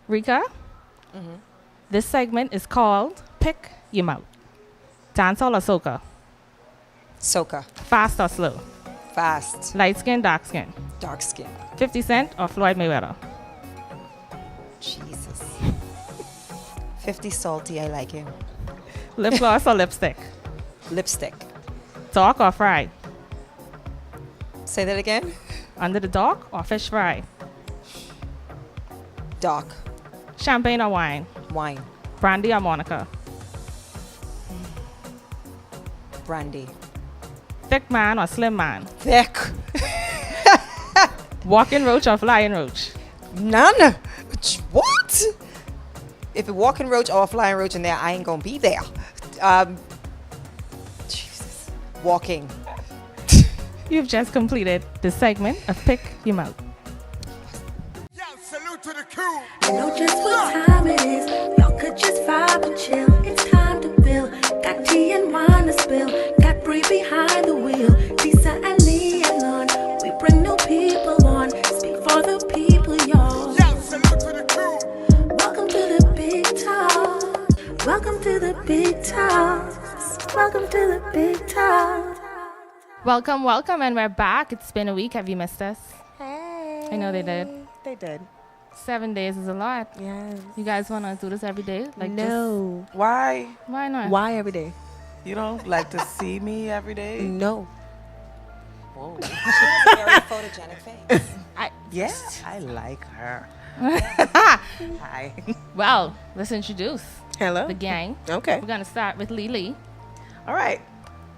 Rika, this segment is called Pick Your Mouth. Dancehall or soca? Soca. Fast or slow? Fast. Light skin, dark skin? Dark skin. 50 Cent or Floyd Mayweather? Jesus. 50 salty, I like him. Lip gloss or lipstick? Lipstick. Dark or fry? Say that again? Under the dock or fish fry? Dark. Champagne or wine? Wine. Brandy or Monica? Brandy. Thick man or slim man? Thick. Walking roach or flying roach? None. What? If a walking roach or a flying roach in there, I ain't gonna be there. Jesus. Walking. You've just completed the segment of Pick Your Mouth. Yo, salute to the crew. You know just what time it is. Y'all could just vibe and chill. It's time to build. Got tea and wine to spill. Got Bree behind the wheel. Lisa and Lee and Lon. We bring new people on. Speak for the people, y'all. Yo, salute to the crew. Welcome to the big talk. Welcome to the big talk. Welcome to the big talk. Welcome, and we're back. It's been a week. Have you missed us? Hey. I know they did. They did. 7 days is a lot. Yes. You guys want to do this every day? No. Why? Why not? Why every day? You don't like to see me every day? No. Whoa. Very photogenic face. Yeah, I like her. Hi. Well, let's introduce Hello. the gang. Okay. We're going to start with Lily. All right.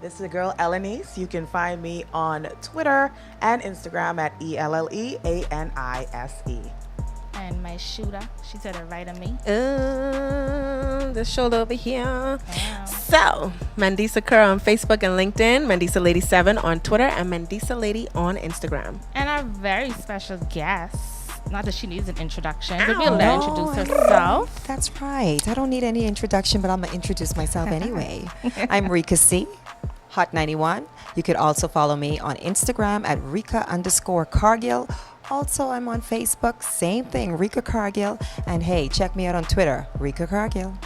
This is the girl Ellenise. You can find me on Twitter and Instagram at ELLEANISE. And my shooter, she said it right on me. The shoulder over here. Wow. So, Mandisa Kerr on Facebook and LinkedIn, Mandisa Lady 7 on Twitter, and Mandisa Lady on Instagram. And our very special guest, not that she needs an introduction, but we'll let her introduce herself. That's right. I don't need any introduction, but I'm going to introduce myself anyway. I'm Rika C, Hot 91. You could also follow me on Instagram at Rika_Cargill. Also, I'm on Facebook. Same thing, Rika Cargill. And hey, check me out on Twitter, Rika Cargill.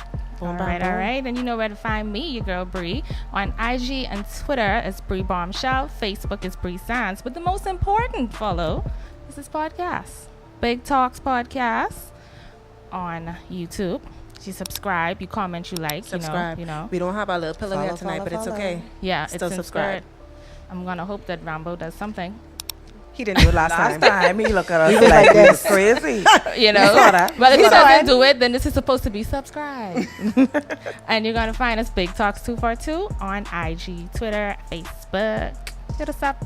All right. And you know where to find me, your girl Bree. On IG and Twitter is Bree Bombshell. Facebook is Bree Sands. But the most important follow is this podcast, Big Talks Podcast, on YouTube. You subscribe, you comment, you like, Subscribe. you know. We don't have our little pillow here tonight, but it's okay. Yeah, Still it's subscribe. inspired. I'm gonna hope that Rambo does something. He didn't do it last Last time. time he looked at us like we was crazy. You know, saw that. but if We he saw doesn't do it, then this is supposed to be subscribed. And you're gonna find us Big Talks 242 on IG, Twitter, Facebook. Hit us up,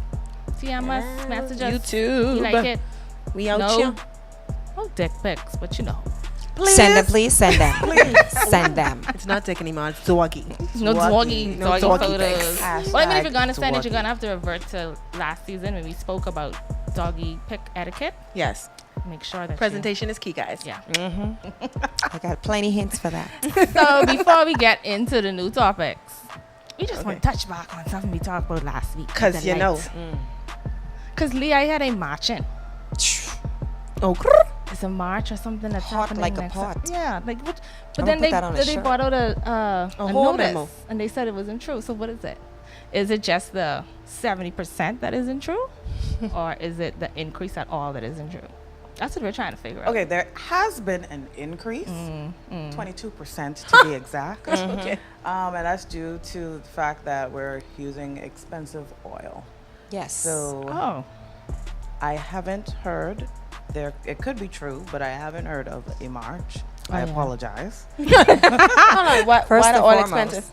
DM us, message us. YouTube. You like it? We out No. here. Oh, dick pics, but you know, Please. Send them, please. Send them. Send them. It's not dick anymore. It's doggy. no Doggy. doggy doggy photos. pics. Well, I mean, if you're gonna Hashtag send it, you're doggy. gonna have to revert to last season when we spoke about doggy pic etiquette. Yes. Make sure that Presentation is key, guys. Yeah. I got plenty hints for that. So before we get into the new topics, we just want to touch back on something we talked about last week. Because you know. Because Lee, I had a marching. Oh, It's a march or something that's Hot happening like a next pot. Yeah, like what? But I'm then gonna they put that on a they shirt. brought out a whole notice, memo. and they said it wasn't true. So what is it? Is it just the 70% that isn't true, or is it the increase at all that isn't true? That's what we're trying to figure out. Okay, there has been an increase, 22% to be exact. Okay. And that's due to the fact that we're using expensive oil. Yes. So Oh, I haven't heard, it could be true, but I haven't heard of a march. I yeah. apologize. Hold on. Why First the and oil foremost, expensive?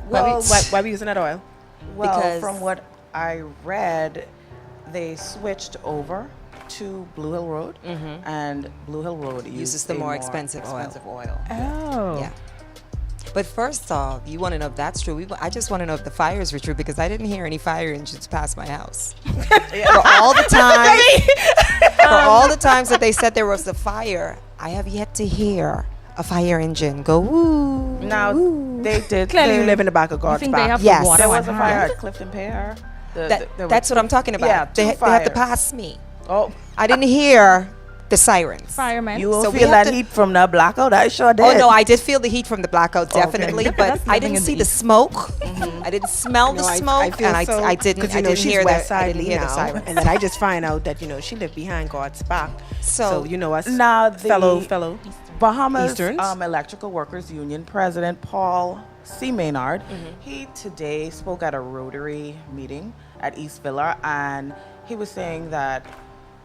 Well, Why we using that oil? Well, Because- from what I read, they switched over to Blue Hill Road, and Blue Hill Road Uses used the a more expensive oil. oh, Yeah. But first off, you want to know if that's true. I just want to know if the fires were true because I didn't hear any fire engines pass my house. For all the times that they said there was a fire, I have yet to hear a fire engine go woo. Now woo. they did. Clearly, you they- live in the back of you God's think they back. have Yes. the water There on was a fire hand? at Clifton Pear. There were That's what I'm talking about. Yeah, they two have to fires. pass me. Oh, I didn't hear the sirens. Firemen. You will So we feel have that to- heat from the blackout. I sure did. Oh no, I did feel the heat from the blackout, definitely, Look at but us I living didn't in see the the East. smoke. I didn't smell the No, smoke, and I didn't. because I didn't she's hear West the. I Side didn't Lee hear the now, sirens. and then I just find out that she lived behind God's back. So us Now, the fellow Bahamas Easterns. Electrical Workers Union President Paul C. Maynard, he today spoke at a Rotary meeting at East Villa, and he was saying that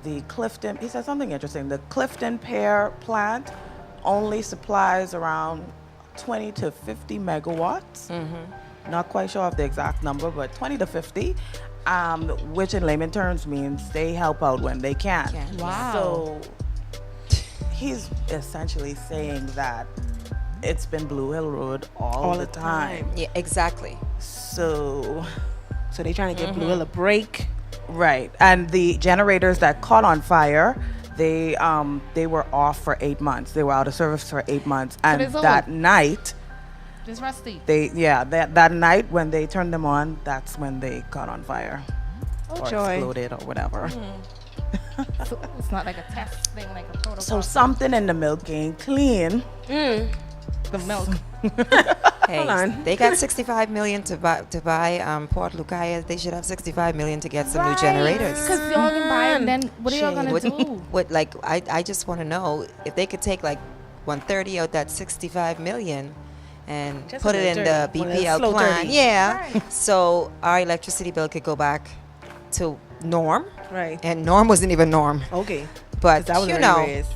the Clifton, he said something interesting, the Clifton Pear plant only supplies around 20 to 50 megawatts. Not quite sure of the exact number, but 20 to 50, which in layman terms means they help out when they can. Wow. So he's essentially saying that it's been Blue Hill Road all the time. Yeah, exactly. So they trying to get Blue Hill a break. right, and the generators that caught on fire, they were off for 8 months. They were out of service for 8 months, and it's that old. night, Just rusty. that night when they turned them on, that's when they caught on fire or joy. exploded or whatever. So it's not like a test thing, like a protocol. So something in the milk ain't clean. the milk. Hey, on. they got 65 million to buy Port Lucaya. They should have 65 million to get some new generators. Because y'all can buy it, and then what are y'all gonna What, do? what like I just want to know if they could take like 130 out that 65 million and Just put a it in little the dirty. One of those BPL slow plan. 30. Yeah. So our electricity bill could go back to norm, Right. and norm wasn't even norm. Okay. But That was you already know, raised.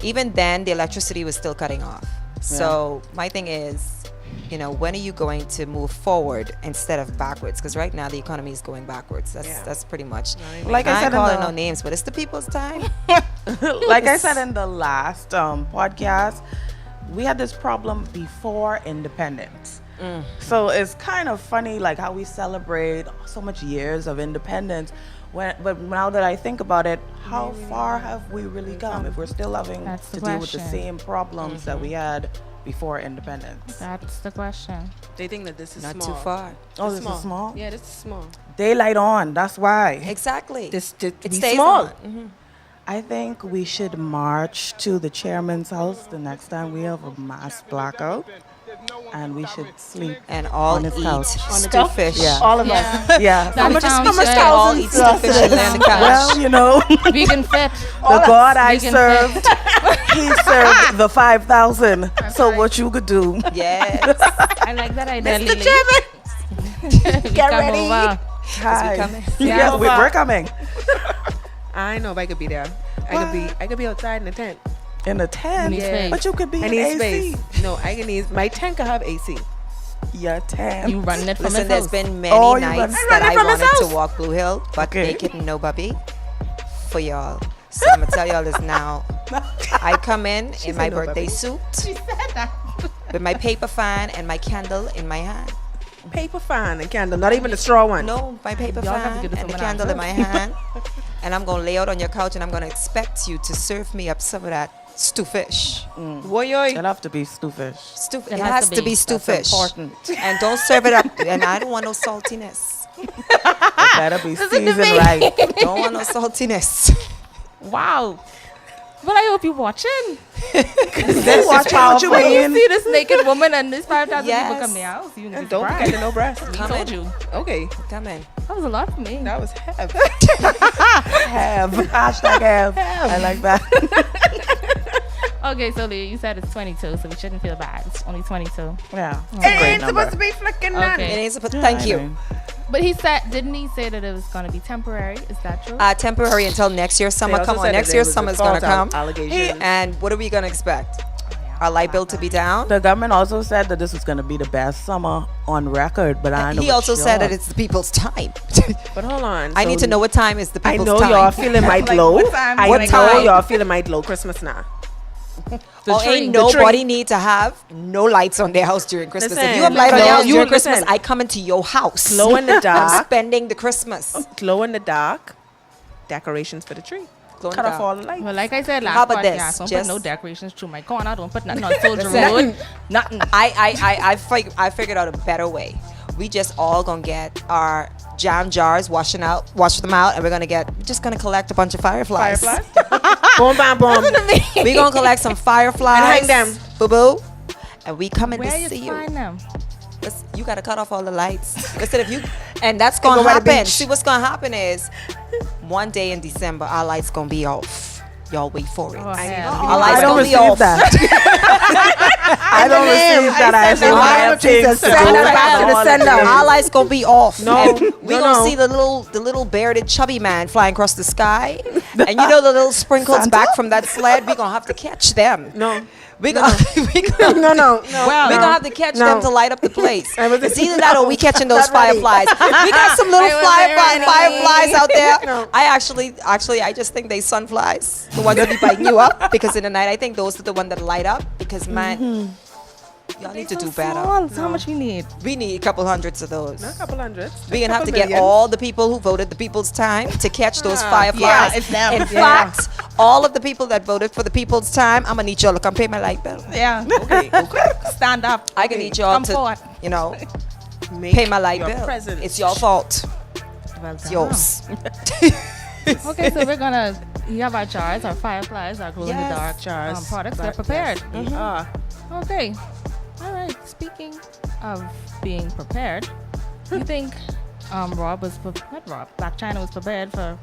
even then the electricity was still cutting off. So my thing is, when are you going to move forward instead of backwards? Because right now the economy is going backwards. That's pretty much. Like I I said ain't in calling the- no names, but it's the people's time. Like I said in the last podcast, we had this problem before independence. So it's kind of funny, like how we celebrate so much years of independence. But now that I think about it, how far have we really come if we're still having That's the to deal with the question. same problems that we had before independence? That's the question. They think that this is Not small. too far. Oh, this is small? Yeah, this is small. Daylight on, that's why. Exactly. This it be stays small. on. I think we should march to the chairman's house the next time we have a mass blackout. And we should sleep And all on his eat couch. stew fish. Yeah. All of us. Yeah. That sounds All good. eat stew fish and lay on the couch. Well, Vegan fit. the God I Vegan served, he served the 5,000. So right. what you could do? Yes. I like that idea, Mr. Lily. Chairman. Get ready. Over. Hi. coming? Yeah, we're coming. I know if I could be there. I could be outside in the tent. In a tent? need space. But you could be I in need AC. space. No, I can need my tent could have AC. Your tent. You running it from Listen, his there's house. been many Oh, you nights run- that I run I it from his wanted to house. walk Blue Hill, but Okay. naked and no bubby for y'all. So I'm gonna tell y'all this now. I come in my no birthday bubby. suit She said that. with my paper fan and my candle in my hand. Paper fan and candle, not even the straw one. No, my paper Y'all have to fan give this and the woman candle in my answers. hand. And I'm gonna lay out on your couch and I'm gonna expect you to serve me up some of that stew fish. Woyoy. It'll have to be stew fish. It has to be stew That's fish. important. And don't serve it up. And I don't want no saltiness. It better be seasoned right. Don't want no saltiness. Wow. But I hope you're watching. They watch what you When you mean. see this naked woman and this 5,000 Yes. people come to your house, you need to Don't forget the no breast. I told you. Okay, Come in. That was a lot for me. that was heavy. Have. Hashtag have. I like that. Okay, so Leah, you said it's 22, so we shouldn't feel bad. It's only 22. Yeah. It's a great number. be flicking Okay. It ain't supposed. Thank you. But he said, didn't he say that it was going to be temporary? Is that true? Temporary until next year summer. also Come on, said next that year there was a summer's gonna false come. allegation. And what are we gonna expect? Our light bill to be down. The government also said that this was going to be the best summer on record, but I know He also said that it's the people's time. But hold on. I need to know what time is the I people's know time. y'all feeling might Like, low. what time? I What know time? y'all feeling might low Christmas now. The Or tree. ain't The tree. nobody need to have no lights on their house during Christmas. If Listen, you have light on no, your house you during Christmas, listen. I come into your house. Glow in the I'm dark. spending the Christmas. Glow in the dark. Decorations for the tree. Glow in Cut the off dark. all the lights. Well, like I said last How about podcast, this? don't Just- put no decorations through my corner. Don't put nothing on Soldier Listen. Road. Nothing. I figured out a better way. We just all gonna get our jam jars, wash them out, and we're just gonna collect a bunch of fireflies. Boom, bam, boom. We're gonna collect some fireflies. And hang them. Boo boo. And we coming Where to you see you. find them? You gotta cut off all the lights. Listen, and that's gonna go by the happen. beach. See, what's gonna happen is one day in December, our lights gonna be off. Y'all wait for it. Oh, hell. Our lights I don't gonna be receive off. that. I don't receive that. I send the I name have of things Jesus. to Send do. it back to the All sender. of it. Our lights gonna be off. No, And we no, gonna no. see the little bearded chubby man flying across the sky, and you know the little sprinkles Santa? back from that sled. We gonna have to catch them. No. We gonna No. Well, we gonna have to catch No. them to light up the place. was- It's either that or we catching those Not ready. fireflies. We got some little I wasn't ready. fireflies out there. No. I actually, I just think they sunflies, the ones that be biting you up, because in the night I think those are the ones that light up. Because man, y'all need to do better. Small. So how much we need? We need a couple hundreds of those. A couple hundreds. We're gonna have to Couple get million. all the people who voted the People's Time to catch those fireflies. Yeah, it's them. In fact, all of the people that voted for the People's Time, I'm gonna need y'all to come pay my light bill. Yeah. Okay. Stand up. I can need y'all Come to, forward. Make pay my light your bill. presence. It's your fault. Well It's done. yours. Okay, so we're gonna. You have our jars, our fireflies, our glow in the Yes. dark Jars. products. They're Yes, prepared. we are. Okay. All right. Speaking of being prepared, you think Rob was not Rob? Black China was prepared for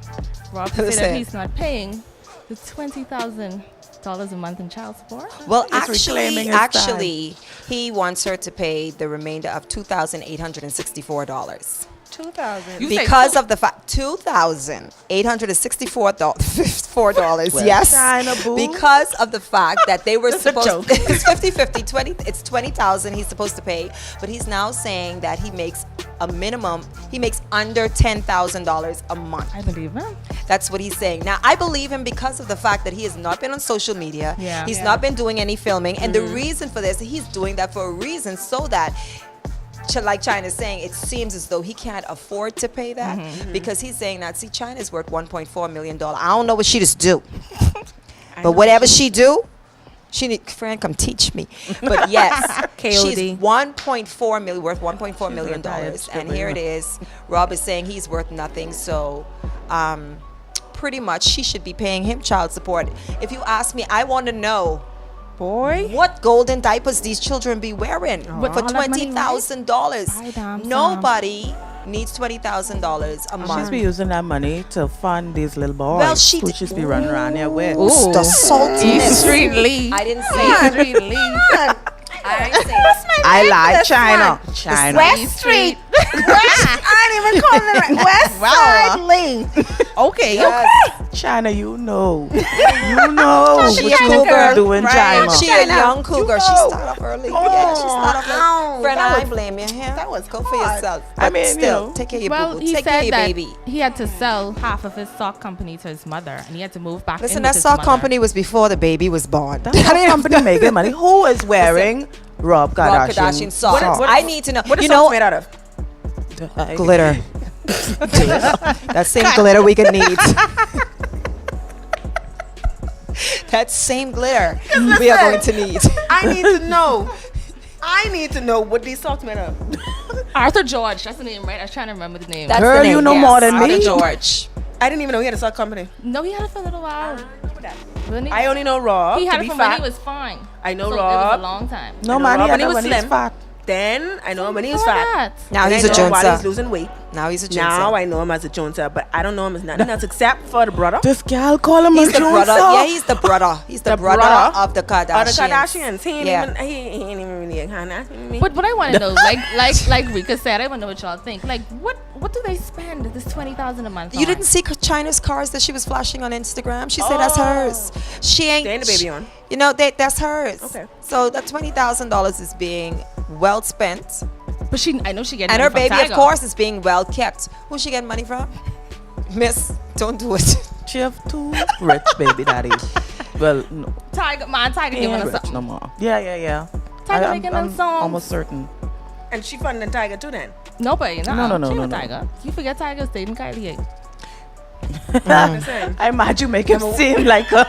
Rob to say that Listen. he's not paying the $20,000 a month in child support? Well, reclaiming actually, his he wants her to pay the remainder of $2,864. 2,000. You say Because of the fact, $2,864. Yes. China, boo. Because of the fact that they were That's a supposed joke. it's 50-50, 20, it's $20,000 he's supposed to pay, but he's now saying that he makes under $10,000 a month. I believe him. That's what he's saying. Now, I believe him because of the fact that he has not been on social media. Yeah. He's Yeah. not been doing any filming. And the reason for this, he's doing that for a reason so that, like China's saying, it seems as though he can't afford to pay that because he's saying that, see, China's worth $1.4 million. I don't know what she just do. But whatever she do, she need, friend, come teach me. But yes, she's KOD. $1.4 million, worth $1.4 million. retired And here it is. Rob is saying he's worth nothing. So, pretty much she should be paying him child support. If you ask me, I want to know Boy. what golden diapers these children be wearing for All that money, Buy $20,000. them Nobody needs $20,000 a month. She's be using that money to fund these little boys. Well, she who did- she's be running around here with. Ooh, the saltiness. Street Lee. I didn't say Street Lee. I didn't say I like China. China. West Street. I ain't even calling it right. West Side Lane. Okay. Yes. China, you know. You know. She what a you cougar. doing, Right. China. She a young cougar. She started off early. Yeah, she started off ow. early. Friend, That I was- ain't blame you. Yeah? that was Go for hard. yourself. I But mean, you still, know. take care of your Well, boo-boo. he Take care of said your that baby. he had to sell half of his sock company to his mother, and he had to move back. Listen, in that with his sock mother. company was before the baby was born. That company making money. Who is wearing Rob Kardashian? Rob Kardashian socks. I need to know. What is You socks know, made out of? glitter. That same glitter we can need. That same glitter we are going to need. I need to know. I need to know what these socks made of. Arthur George. That's the name, right? I was trying to remember the name. That's Girl, the name, you know yes. more than Arthur me. George. I didn't even know he had a sock company. No, he had it for a little while. When he, I only know Rob he to had it be from when fat. he was fine. I know so It Rob. was a long time. No, I know man, Rob he when had he was when he's slim. fat. Then I know him when he was Before fat. that. Now Then he's I a know him while he's Jonesa. losing weight. Now he's a Now Jonesa. I know him as a Jonesa, but I don't know him as nothing else except for the brother. This gal call him He's a the brother. Jonesa. Yeah, he's the brother. He's the, brother, of the Kardashians. Or the Kardashians. He ain't Yeah. even he ain't even really a Kardashian. But what I want to know, like Rika said, I want to know what y'all think. Like, what do they spend this $20,000 a month? You on? didn't see China's cars that she was flashing on Instagram? She said that's hers. She ain't. They ain't the baby on. You know, that's hers. Okay. So that $20,000 is being well spent. But I know she gets. And her baby, Tiger. of course, is being well kept. Who's she getting money from? Miss, don't do it. She have two rich baby daddies. Well, no, Tiger he giving ain't us rich something. no more. Yeah. Tiger making them I'm songs. almost certain. And she funding Tiger too then. Nobody, No, She no. with Tiger. You forget Tiger's dating Kylie. I imagine you make him seem like a.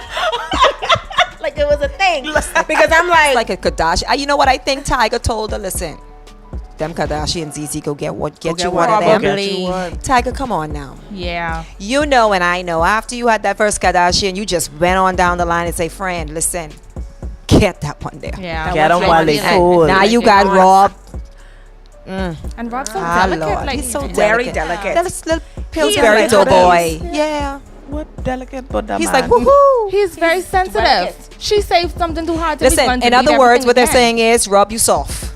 Like it was a thing. Because I'm like, Like a Kardashian. You know what I think Tiger told her? Listen, them Kardashians easy. Go get what? Get get you one. one of them. Probably. Tiger, come on now. Yeah. You know and I know. After you had that first Kardashian, you just went on down the line and say, friend, listen, get that one there. Yeah. Get 'em while they And- cool. Now you got Rob. Mm. And Rob's so Ah, delicate. Lord. Like, He's so Very delicate. delicate. That little He Pillsbury is like doughboy. Yeah. What delicate but that He's man. like, woohoo. He's very sensitive. delicate. She saved something too hard to be Listen, going to in beat other words, everything what they're again. saying is, Rob, you soft.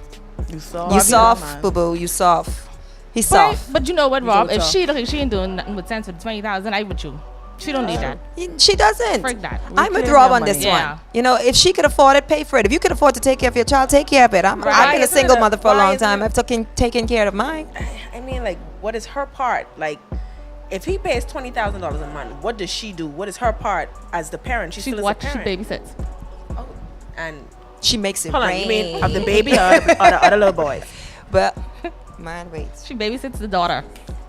You saw You me, soft, man. boo boo. You soft. He's But, soft. but you know what, Rob? so If tough. she look like she ain't doing nothing with sense for 20,000, I would you. She don't need that. She doesn't. Frig that. I'm with Reclaim Rob your on this money. Yeah. one. You know, if she could afford it, pay for it. If you could afford to take care of your child, take care of it. I've been a isn't single it mother for a why long isn't time. it- I've taken care of mine. I mean, like, what is her part? Like, if he pays $20,000 a month, what does she do? What is her part as the parent? She still is a watch, she parent. babysits. Oh, and She makes it hold on, rain. you mean of the baby or the other little boys? But, man, wait. She babysits the daughter.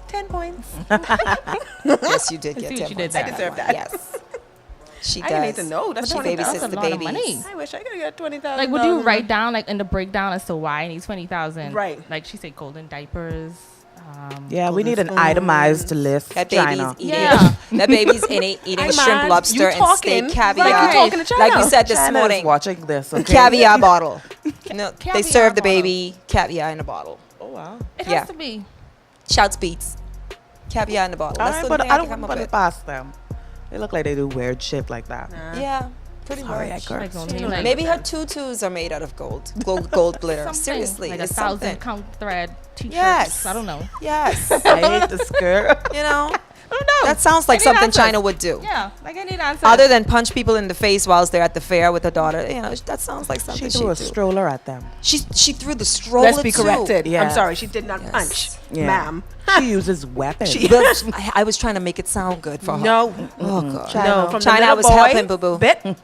10 points. Yes, you did I get see what 10 you did points there. on I deserve one. that. Yes. She does. I need to know. That's She $20,000. babysits a the lot of babies. money. I wish I could get $20,000. Like, would you write down, like, in the breakdown as to why I need 20,000? Right. Like, she said golden diapers. Yeah, we Golden need an spoons. itemized list. That baby's China. eating. Yeah. That baby's eating Hey, shrimp, man, lobster, you and talking steak caviar. like you talking to China. Like we said this China's morning. watching this, okay? Caviar bottle. No, they Caviar serve the bottle. baby caviar in a bottle. Oh, wow. It Yeah. has to be. Shouts beats. Caviar in a bottle. All That's right, the but thing I I don't can come want up to put it with. past them. They look like they do weird shit like that. Yeah, pretty Sorry, I much. cursed. Like, She only, don't like, Maybe her tutus are made out of gold glitter. something, Seriously, like a it's 1,000 something. count thread t-shirts. Yes. I don't know. Yes, I hate this girl. you know I don't know. that sounds like I need something answers. China would do. Yeah, like I need answers. Other than punch people in the face whilst they're at the fair with her daughter, you know that sounds like She something threw a she'd do. stroller at them. She threw the stroller. Let's be too. corrected. Yes. I'm sorry, she did not Yes. punch, Yeah. ma'am. She uses weapons. But I was trying to make it sound good for her. No, Oh god. no. From China, the I little was boy helping, boo boo. bit.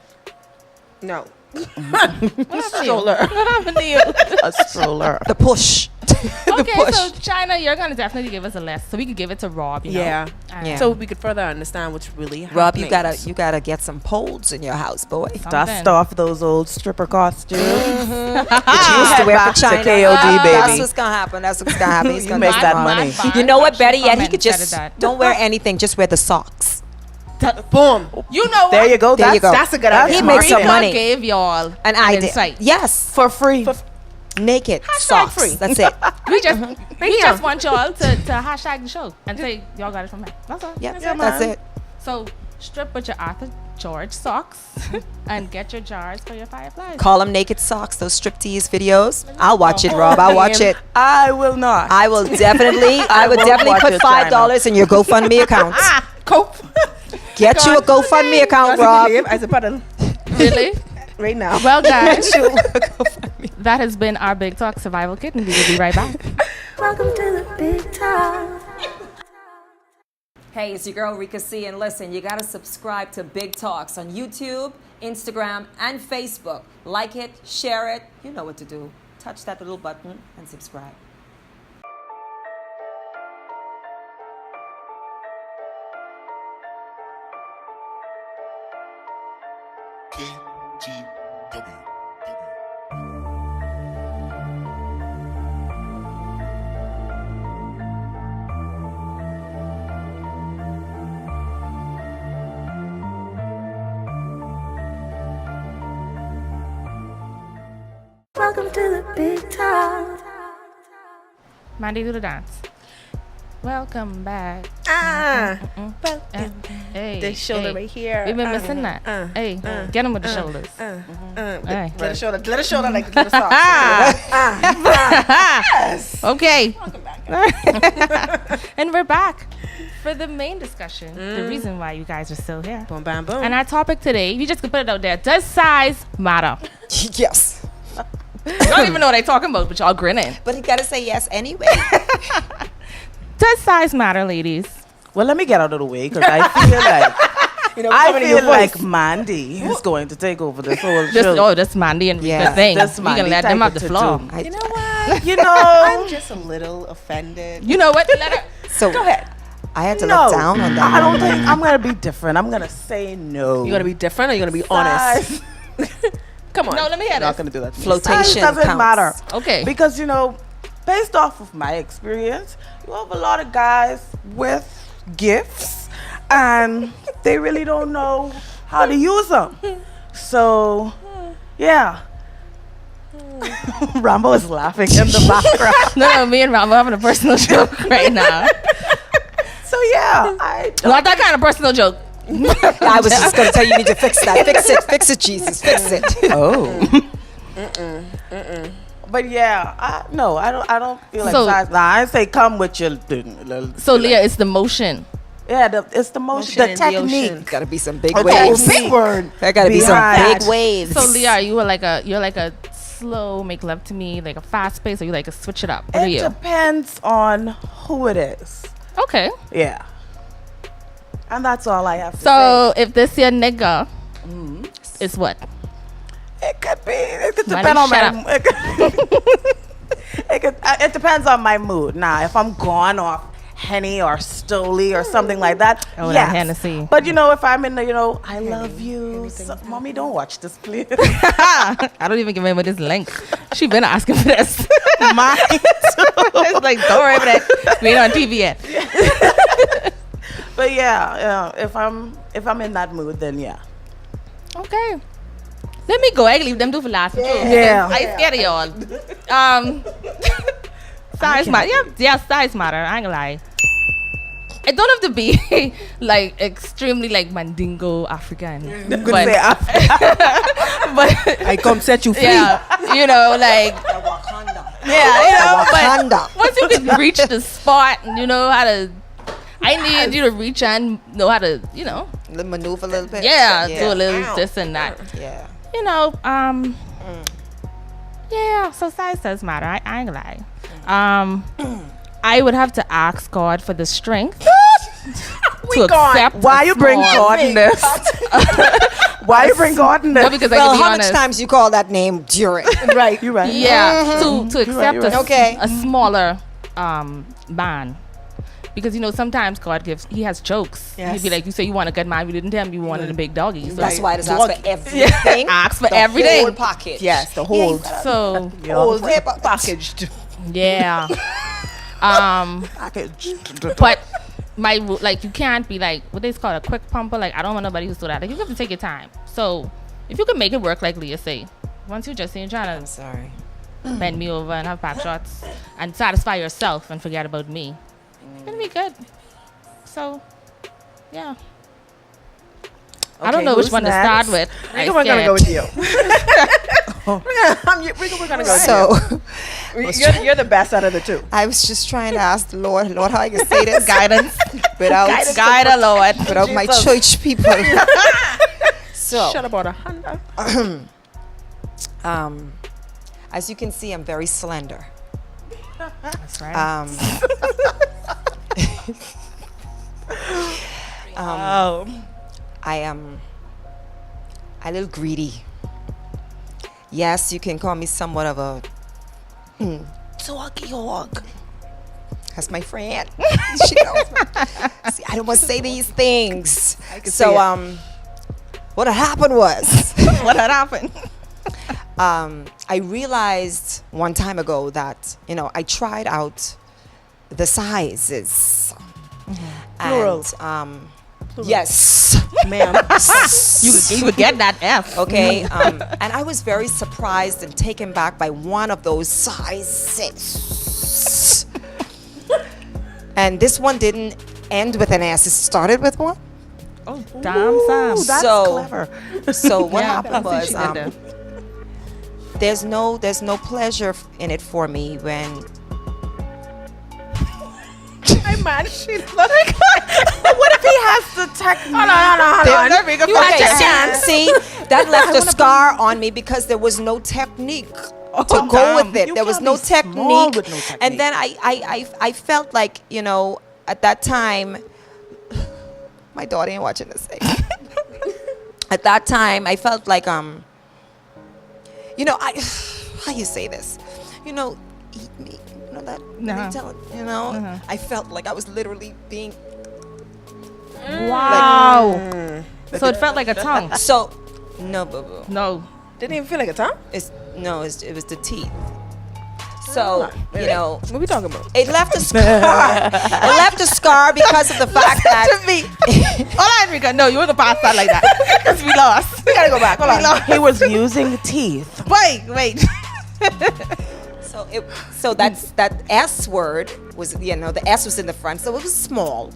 No. Stroller. What happened to you? A stroller. The push. The Okay, push. so China, you're gonna definitely give us a list, so we could give it to Rob. You know? Yeah. And Yeah. So we could further understand what's really happening. Rob, you gotta get some poles in your house, boy. Dust off those old stripper costumes. That you used to wear for back to China. KOD, That's baby. what's gonna happen. That's what's gonna happen. He's You gonna make make that that money. You know what? Better yet, he Comment could said just that. don't wear anything. Just wear the socks. Boom. You know what? There you go. There you go. That's a good That's idea. He makes some Rika money. gave y'all And an I did. insight. Yes, for free. naked Hashtag socks. free. That's it. We just we you. just want y'all to hashtag the show and say y'all got it from me. That's all. Yep, Yeah, that's man. it. So strip with your Arthur George socks and get your jars for your fireflies. Call them naked socks. Those striptease videos. I'll watch it, Rob. I'll watch it. I will not. I will definitely. I would won't definitely watch put it, $5 in your GoFundMe account. Cope. Get you a GoFundMe account, Rob. As a paddle Really? right now. Well, guys, that has been our Big Talk Survival Kit, and we will be right back. Welcome to the big talk. Hey, it's your girl Rika C, and listen, you gotta subscribe to Big Talks on YouTube, Instagram, and Facebook. Like it, share it. You know what to do. Touch that little button and subscribe. KGW. Welcome to the big talk. Mandy, do the dance. Welcome back. Hey, The shoulder hey. right here. We've been missing that. Hey, get him with the shoulders. Hey. Let a shoulder like the little socks. Okay. And we're back for the main discussion. The reason why you guys are still here. Boom, bam, boom. And our topic today, you just can put it out there. Does size matter? Yes. You don't even know what I'm talking about, but y'all grinning. But you gotta say yes anyway. Does size matter, ladies? Well, let me get out of the way because I feel like I coming in your feel like voice. Mandy is going to take over this whole This, show. this Mandy and Rika Yeah, thing. this We Mandy can let type them of off the tattoo. floor. You know what? You know, I'm just a little offended. You know what? Let her. So Go ahead. I had to no, look down on that. I don't one. think I'm gonna be different. I'm gonna say no. You gonna be different or you gonna be honest? Size- Come on. No, let me hear I'm not this. gonna do that. Flotation Size doesn't counts. matter. Okay. Because you know, based off of my experience, you have a lot of guys with gifts and they really don't know how to use them. So, yeah. Rambo is laughing in the background. No, me and Rambo having a personal joke right now. So, yeah. Not that kind of personal joke. I was just going to tell you, you need to fix that. Fix it, Jesus, fix it. Oh. But yeah, I don't feel like So- size. Nah, I say come with your. So Leah, it's the motion. Yeah, it's the motion, the in the ocean. technique. Got to be some big Okay, waves. big word. There got to be some behind big that. waves. So Leah, you're like a slow make love to me, like a fast pace, or you like a switch it up? What are It you? depends on who it is. Okay. Yeah. And that's all I have to say. So if this your nigga, is what? It could be. It could Why depend on don't my. It depends on my mood. Now, if I'm gone off Henny or Stoli or something like that, Oh, that yes. Hennessy. But if I'm in the, I love you. So, mommy, don't watch this, please. I don't even remember this link. She been asking for this. Mine It's like, don't worry about that. We ain't on TV yet. But yeah, if I'm in that mood, then yeah. Okay. Let me go. I can leave them two for last. Yeah. I scared of y'all. Size matter. Yeah, size matter. I ain't gonna lie. It don't have to be like extremely like Mandingo African. Good But, say but I come set you free. yeah, like but Wakanda. once you can reach the spot and you know how to, I need you to reach and know how to, Maneuver a little bit. do a little this and that. Yeah. Yeah, so size does matter. I ain't gonna lie. I would have to ask God for the strength to accept. Why you bring God in this? Why you bring God in this? No, because I Well, can be how honest. much times you call that name during? Right, you're right. Yeah, to accept right. Okay. a smaller man. Because sometimes God he has jokes. Yes. He'd be like, you say you want a good man, you didn't tell me you wanted a big doggy. So That's why it is asked for everything. ask for The everything. whole package. Yes, the whole So Whole packaged. yeah. Package. But you can't be like what they call a quick pumper. Like I don't want nobody who's do that. Like you have to take your time. So if you can make it work, like Leah say, once you're trying to Sorry. bend me over and have back shots and satisfy yourself and forget about me, it's gonna be good. So yeah. I don't know which who's one next? to start with. We're gonna go with you. We're gonna go. So You're the best out of the two. I was just trying to ask the Lord, how I can say this Guidance. without Guide the Lord. without my church people. So Shut about 100. as you can see, I'm very slender. That's right. I am a little greedy. Yes, you can call me somewhat of a talky hog. That's my friend. She knows me. See, I don't want to say these things. So, what had happened was, What had happened? I realized one time ago that, I tried out the sizes. Plural. And, yes. Ma'am. You would get that F. Okay, and I was very surprised and taken back by one of those sizes. And this one didn't end with an S; it started with one. Oh, damn, Sam. That's So- clever. So what Yeah, happened I see was, she did that. there's no pleasure in it for me when. Hey man, she look. What if he has the technique? Hold on. You see, that left a scar on me because there was no technique to go with it. You There was can't no be small technique. with no technique. And then I felt like, at that time, my daughter ain't watching this thing. At that time, I felt like, how you say this? Eat me. That I felt like I was literally being. Wow. So it felt like a tongue. So, no, boo boo. No. Didn't even feel like a tongue. It was the teeth. So, you know, What we talking about? it left a scar. It left a scar because of the fact that To me. Hold on, Rika. No, you want to pass that like that. Because we lost. We gotta go back. Hold on. He was using teeth. Wait. so that's that S word was, you know, the S was in the front, so it was small.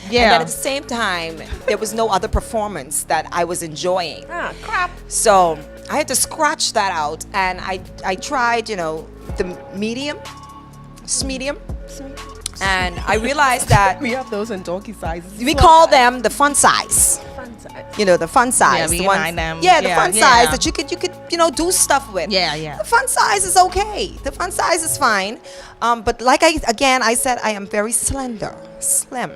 And then Yeah. at the same time, there was no other performance that I was enjoying. Ah, crap. So I had to scratch that out, and I tried, you know, the medium, and I realized that We have those in doggy sizes. we call them the fun size. Fun size. You know, the fun size. Yeah, the we ones- behind them. Yeah, the Yeah, fun yeah. size that you could you know do stuff with. Yeah. The fun size is okay. The fun size is fine. But like I said, I am very slender, slim.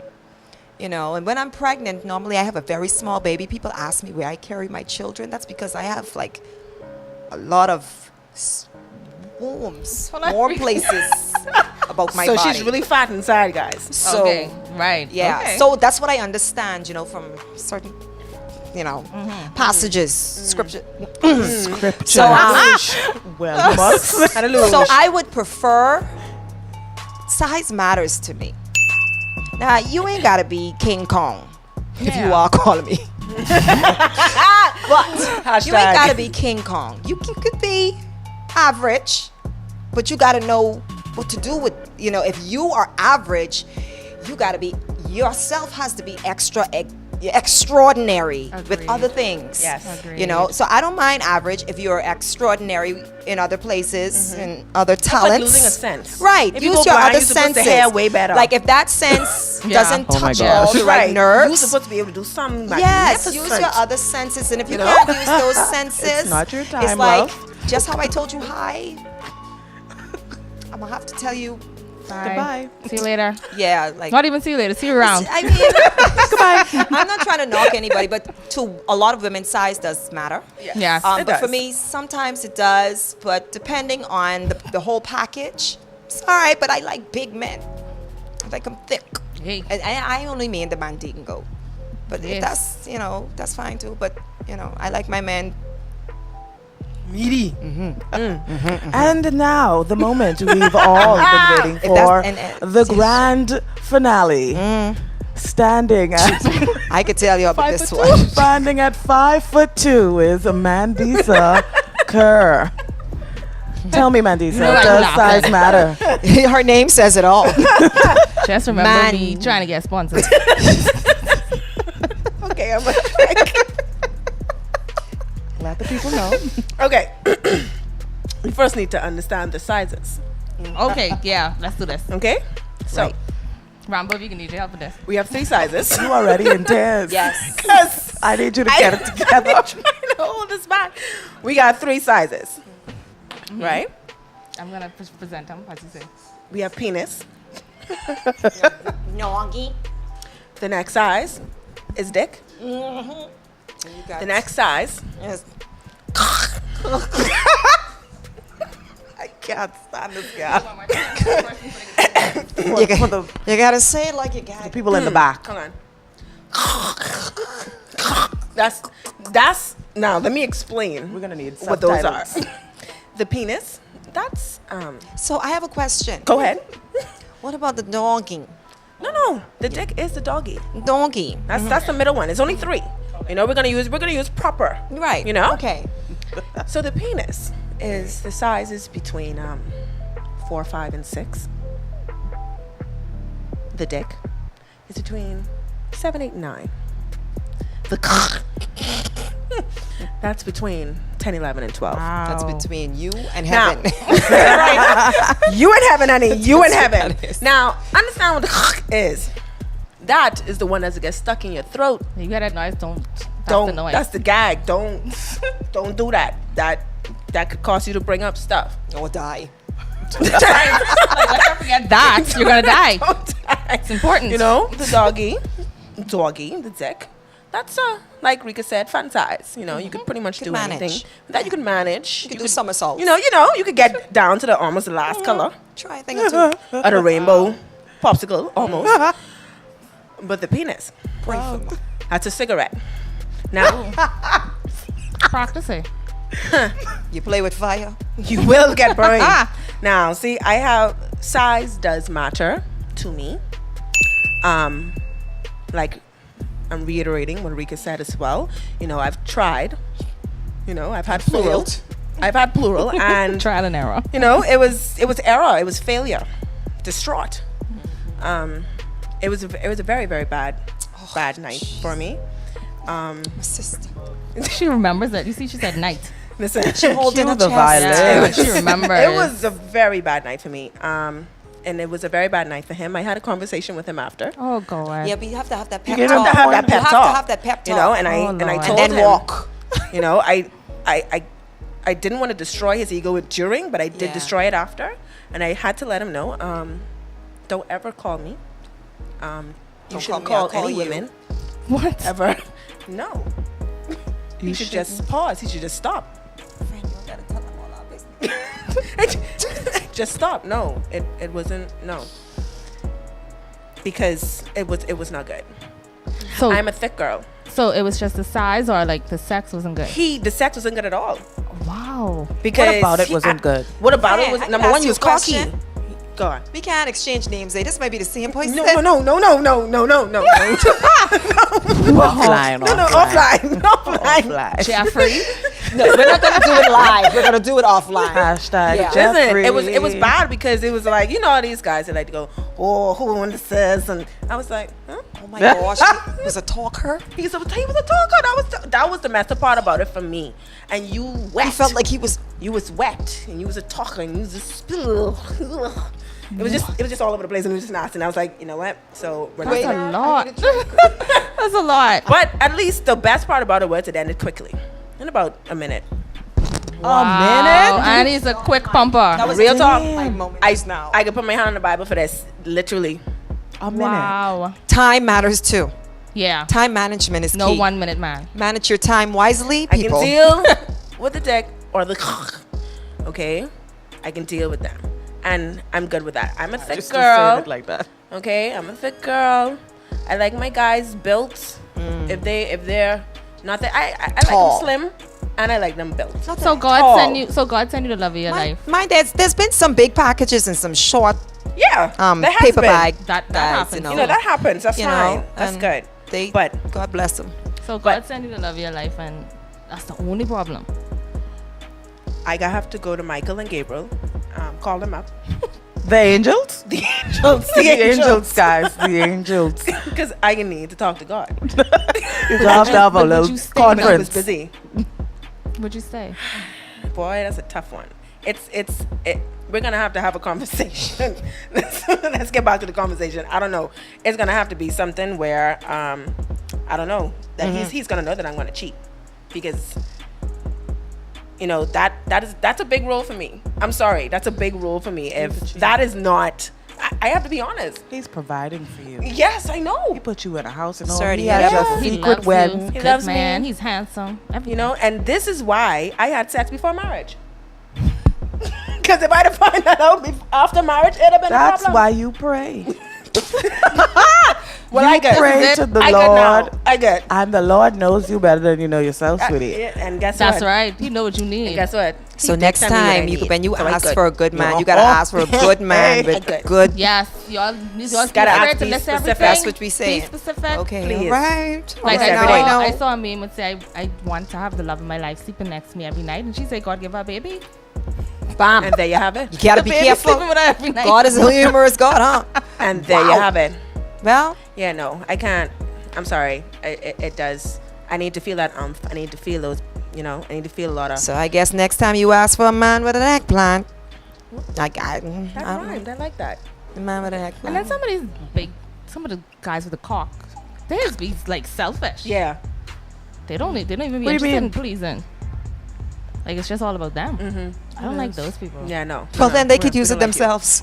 You know, and when I'm pregnant, normally I have a very small baby. People ask me where I carry my children. That's because I have like a lot of warm places about my So body. she's really fat inside, guys. So, Okay. Right. yeah. Okay. So that's what I understand, you know, from certain, you know, passages, scripture. So, Well, must. Hallelujah. so I would prefer size matters to me. Now you ain't gotta be King Kong if you Yeah. are calling me. But you ain't Hashtag. gotta be King Kong. You could be average, but you gotta know what to do with, you know, if you are average, you gotta be, yourself has to be extraordinary with Agreed. other things. Yes. You know, so I don't mind average if you're extraordinary in other places and other like talents. losing a sense. Right. If you Use go your blind, other you're supposed to senses. hear way better. Like if that sense Yeah. doesn't Oh my touch gosh. all the right You're nerves. supposed to be able to do something Yes, magnificent. use your other senses, and if you know? can't use those senses, It's not your time, It's like love. just how I told you hi. I'm gonna have to tell you, Bye. Goodbye. See you later. yeah, like. Not even see you later. See you around. I mean, goodbye. I'm not trying to knock anybody, but to a lot of women, size does matter. Yes. It But for does. me, sometimes it does. But depending on the whole package, it's all right. But I like big men. I like them thick. Hey. And I only mean the mandingo. But if Yes. that's, you know, that's fine too. But, you know, I like my men. meaty. And now, the moment we've all been waiting If that's- for, and- the grand finale. Standing at I could tell you about this one. standing at 5'2" is Mandisa Kerr. Tell me, Mandisa, know I'm does laughing. size matter? Her name says it all. Just remember Man. me trying to get sponsors. Okay, I'm gonna check. Let the people know. Okay. We first need to understand the sizes. Okay. Yeah. Let's do this. Okay? So Right. Rambo, you can need your help with this. we have 3 sizes. You already intense. Yes. Because I need you to get it together. I'm trying to hold this back. We got 3 sizes. Right? I'm gonna present them. What you say? We have penis. Noggy. The next size is dick. You got The next size. Yes. I can't stand this guy. You, you gotta say it like you got it. People in the back. Hold on. That's now let me explain We're gonna need what those are. subtitles. The penis, that's So I have a question. go ahead. What about the donkey? No, the dick is the doggy. Donkey. That's the middle one. It's only 3. You know, we're gonna use proper. Right. You know? Okay. So the penis is the size is between 4, 5, and 6. The dick is between 7, 8, and 9. The that's between 10, 11, and 12. That's between you and Now, heaven. right. You in heaven, honey. You in heaven. that is. Now, understand what the is. That is the one that gets stuck in your throat. You got that noise? Don't. That's Don't. the noise. That's the gag. Don't do that. That could cause you to bring up stuff. Or die. Let's not forget that. You're gonna die. Don't die. It's important. You know, the doggy, the dick. That's like Rika said, fun size. You know, you could pretty much Could do manage. anything that you can manage. You could do somersaults. You know, you could get down to the almost the last color Try a thing or two. of the rainbow popsicle, almost. But the penis, Pray for me. that's a cigarette. Now, Practice it. You play with fire. you will get burned. Now, see, I have size does matter to me. Like I'm reiterating what Rika said as well. You know, I've tried. You know, I've had plural. I've had plural, and Trial and error. you know, it was error. It was failure. Distraught. It was a very very bad night for me. My sister. She remembers it. You see, she said night. Listen, Holding Cue her the chest. violin. She remembers. it was a very bad night for me. And it was a very bad night for him. I had a conversation with him after. Oh God. Yeah, but you have to have that pep You talk. have to have that You pep have talk. to have that pep talk. You know, and I Oh, and I Lord. told and then him, walk. you know, I didn't want to destroy his ego during, but I did Yeah. destroy it after, and I had to let him know, don't ever call me. You Don't shouldn't call me, I'll call any call you. women What? ever. No. He should just pause. He should just stop. Friend, you gotta tell them all our business. Just stop. No, it wasn't. No, because it was not good. So, I'm a thick girl. so it was just the size, or like the sex wasn't good. The sex wasn't good at all. Wow. Because about it wasn't good? What about it Hey, was I can number ask one? you You a was cocky. question. Go on. We can't exchange names. This might be the same person. No. Offline. Offline. Jeffrey. No, we're not gonna do it live. We're gonna do it offline. Hashtag Yeah. Listen, Jeffrey. it was bad because it was like, you know, all these guys that like to go, oh, who wants this? And I was like, huh? Oh my gosh, he was a talker. He was a talker. That was the messed up part about it for me. And you wet. He felt like he was. You was wet, and you was a talker, and you was a spill. It was just all over the place, and it was just nasty. And I was like, you know what? So we're not That's gonna. a lot. That's a lot. But at least the best part about it was it ended quickly, in about a minute. Wow. And he's a quick pumper. That was Real talk. my moment I just now. I could put my hand on the Bible for this, literally. A minute. Wow. Time matters too. Yeah. Time management is No key. 1 minute man. Manage your time wisely, I can people. deal with the dick or the okay. I can deal with them, and I'm good with that. I'm a thick Just to say girl. it like that. Okay, I'm a thick girl. I like my guys built. If they're not that I like Tall. them slim, and I like them built. So God Tall. send you. So God send you the love of your life. Mine, there's been some big packages and some short Yeah, there has paper been. bag That guys, happens. You know that happens. That's You fine. know, That's and good. They, But God bless them. So God send you the love of your life, and that's the only problem. I have to go to Michael and Gabriel. Call them up. The angels? The angels. The angels, guys. The angels. Because I need to talk to God. You have to have a But would little you stay But I was conference. busy. What'd you say? Boy, that's a tough one. We're gonna have to have a conversation. Let's get back to the conversation. I don't know. It's gonna have to be something where I don't know that he's gonna know that I'm gonna cheat, because you know that's a big rule for me. I'm sorry, that's a big rule for me. If that is not, I have to be honest. He's providing for you. Yes, I know. He put you in a house and all. Sorry to He hear has that. a He secret loves wedding. you. He Good loves man. me. He's handsome. You know, and this is why I had sex before marriage. Because if I'd have found that out after marriage, it'd have been a That's problem. why you pray. Well, I get pray to the I Lord. get now. I get. And the Lord knows you better than you know yourself, sweetie. Yeah, and guess That's what? right. You know what you And need. guess what? So He next takes me what I time, need. when you So I ask good. for a good man, Yeah. you gotta ask for a good man with Good. good. Yes, y'all Gotta gotta ask, to be list specific. everything. That's what we say. Be specific. Okay, Please. all right. Like Almost I every saw, day. I saw a meme would say, I want to have the love of my life sleeping next to me every night, and she said, God give her a baby. Bam. And there you have it. You gotta be Baby careful. sleeping with her every night. God is a humorous God, huh? And there you Wow. have it. Well, Yeah, no, I can't. I'm sorry. It does. I need to feel that umph. I need to feel those. You know, I need to feel a lot of. so I guess next time you ask for a man with an eggplant, I got That rhymed. I like that. a man with an And eggplant. then some of the guys with the cock, they just be like selfish. Yeah. They don't even be What do you interested mean? in pleasing. Like it's just all about them. I don't like those people. Yeah. No. Well, then they could we use it don't like you. themselves.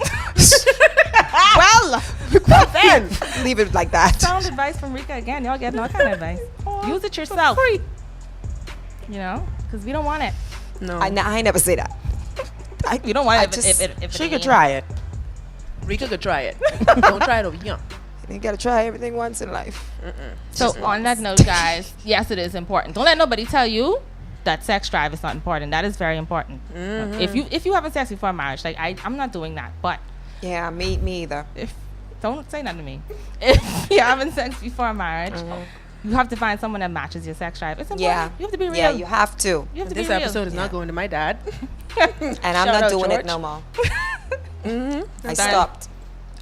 Well, Then. leave it like that. Sound advice from Rika again. Y'all getting all kind of advice. Use it yourself. You know, because we don't want it. No. I never say that. We don't want I it just- if She it could ain't. try it. Rika could try it. Don't try it over young. You gotta try everything once in life. So on that note, guys, yes, it is important. Don't let nobody tell you that sex drive is not important. That is very important. If you haven't sex before marriage, like I'm not doing that. But Yeah, me either. if don't say nothing to me. If you're having sex before marriage, you have to find someone that matches your sex drive. It's important. Yeah. You have to be real. Yeah, you have to. You have to This be real. episode is not going to my dad. And I'm Shout not out, doing George. it no more. I That- stopped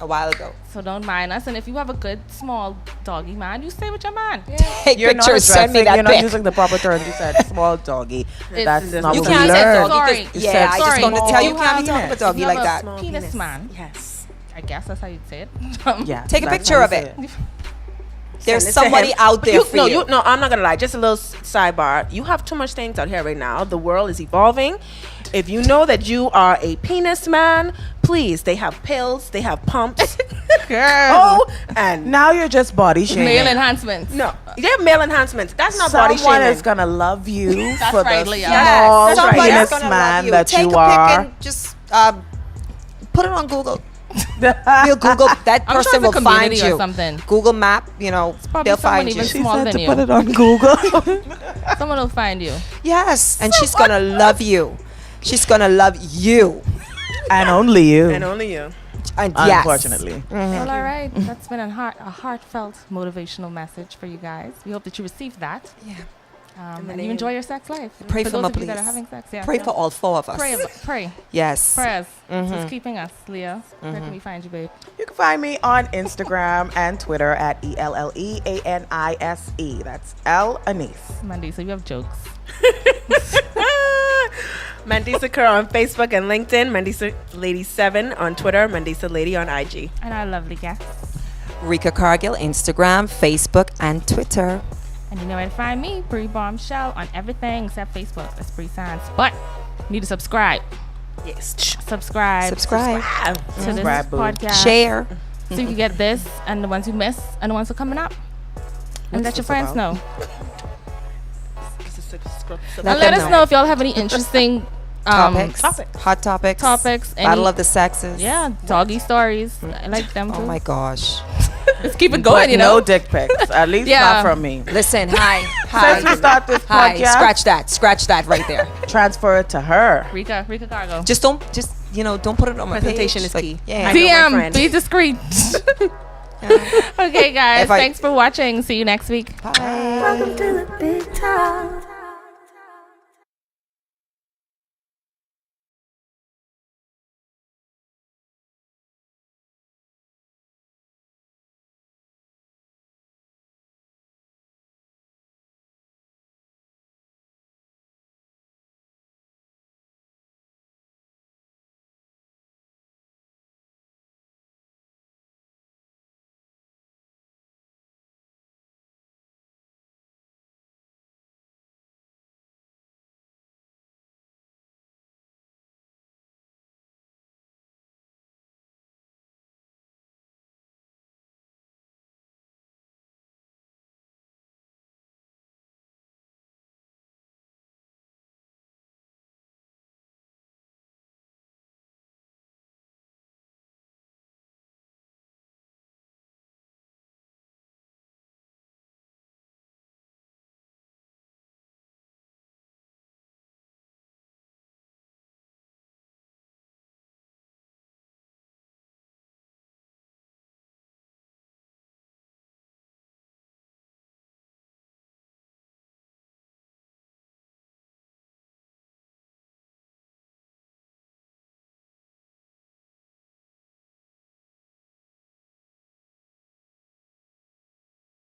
a while ago. So don't mind us. And if you have a good small doggy man, you stay with your man. Take You're not pictures, send me addressing, that you're not pic. using the proper term. You said small doggy. That's there's not no what You we can't say learned. doggy. Sorry. 'cause- You Yeah, said I just going to small tell you can't penis. talk about doggy You like have a that. small Penis penis. man. Yes. I guess that's how you'd say it. Yeah, Take a that's picture how of you it. say There's Send it to somebody him. out there for you. No, I'm not gonna lie. Just a little sidebar. You have too much things out here right now. The world is evolving. If you know that you are a penis man, please. They have pills. They have pumps. Oh, and Now you're just body shaming. Male enhancements. no, they're male enhancements. That's not body Someone shaming. is gonna love you That's for right, the Leah. small Yes, Somebody's penis gonna love man you. that Take you a pic are. and just put it on Google. We'll Google that I'm sure person it's a will find community or you. something. Google Map, probably they'll someone find you. even She smaller said than to you. put it on Google. Someone will find you. Yes, and she's gonna love you. She's gonna love you. And only you. And only you. And yes. Unfortunately. Well, all right. That's been a heartfelt motivational message for you guys. We hope that you received that. Yeah. And you enjoy your sex life. Pray for for those me, of you that are please. having sex. Yeah. Pray for all four of us. Pray. Yes. Prayers. This is keeping us, Leah. Where can we find you, babe? You can find me on Instagram and Twitter at ELLEANISE. That's L Anise. Monday, so you have jokes. Mandisa Kerr on Facebook and LinkedIn. Mandisa Lady 7 on Twitter. Mandisa Lady on IG. And our lovely guest. Rika Cargill, Instagram, Facebook, and Twitter. And you know where to find me, Bree Bombshell, on everything except Facebook. That's Bree Sands. But you need to subscribe. Yes. Subscribe to this Subscribe, boo. podcast. Share. So you can get this and the ones you miss and the ones that are coming up. And let your friends know. And let them us know. know if y'all have any interesting Topics. Hot topics. Topics, Battle any- of the sexes. yeah, doggy stories. I like them too. Oh my gosh. Let's keep it going, But you know. no dick pics. At least Yeah. not from me. Listen, hi. Since we start this Hi. podcast, Scratch that right there. transfer it to her. Rika Cargo. Just don't put it on my Presentation page. is Like, key. Yeah. I know my DM, friend. be discreet. Okay, guys, If I- thanks for watching. See you next week. Bye. Welcome to the big time.